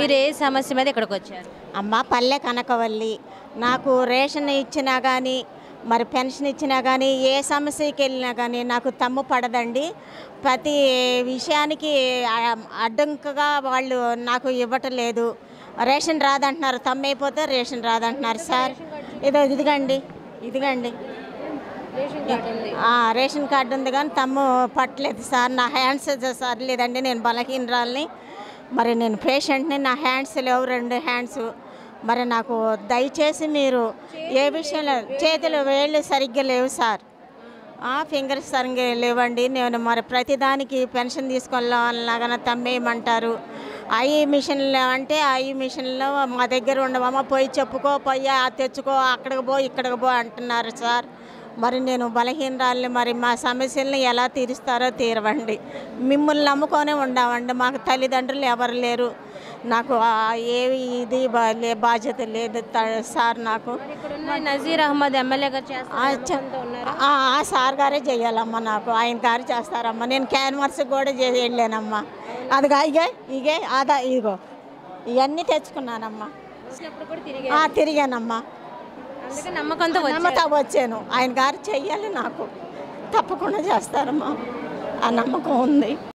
మీరు ఏ సమస్య మీద ఇక్కడికి వచ్చారు? అమ్మ పల్లె కనకవల్లి. నాకు రేషన్ ఇచ్చినా కానీ మరి పెన్షన్ ఇచ్చినా కానీ ఏ సమస్యకి వెళ్ళినా కానీ నాకు తమ్ము పడదండి. ప్రతి విషయానికి అడ్డంకుగా వాళ్ళు నాకు ఇవ్వటం లేదు. రేషన్ రాదంటున్నారు, తమ్ము అయిపోతే రేషన్ రాదంటున్నారు సార్. ఇదిగండి రేషన్ కార్డు ఉంది కానీ తమ్ము పట్టలేదు సార్. నా హ్యాండ్స్ సార్ లేదండి, నేను బలహీనరాల్ని, మరి నేను పేషెంట్ని, నా హ్యాండ్స్ లేవు, 2 హ్యాండ్స్. మరి నాకు దయచేసి మీరు ఏ విషయంలో చేతులు వేళ్ళు సరిగ్గా లేవు సార్, ఫింగర్స్ సరిగ్గా లేవండి. నేను మరి ప్రతిదానికి పెన్షన్ తీసుకోవాలన్నా తమ్మేయమంటారు. ఐ మిషన్లు అంటే ఐ మిషన్లో మా దగ్గర ఉండవమ్మ, పోయి చెప్పుకో, పోయి తెచ్చుకో, అక్కడికి పో ఇక్కడికి పో అంటున్నారు సార్. మరి నేను బలహీనరాల్ని, మరి మా సమస్యలను ఎలా తీరుస్తారో తీరవండి. మిమ్మల్ని నమ్ముకొనే ఉండామండి, మాకు తల్లిదండ్రులు ఎవరు లేరు. నాకు ఏవి ఇది బాధ్యత లేదు సార్. నాకు నజీర్ అహ్మద్ ఎమ్మెల్యే గారు ఆ సార్ గారే చేయాలమ్మా, నాకు ఆయన గారు చేస్తారమ్మా. నేను క్యాన్వర్స్ కూడా వెళ్ళానమ్మా. అదిగా ఇగే ఇదిగో ఇవన్నీ తెచ్చుకున్నానమ్మా, తిరిగానమ్మా. నమ్మకంతో వచ్చాను. ఆయన గారు చెయ్యాలి, నాకు తప్పకుండా చేస్తారమ్మా, ఆ నమ్మకం ఉంది.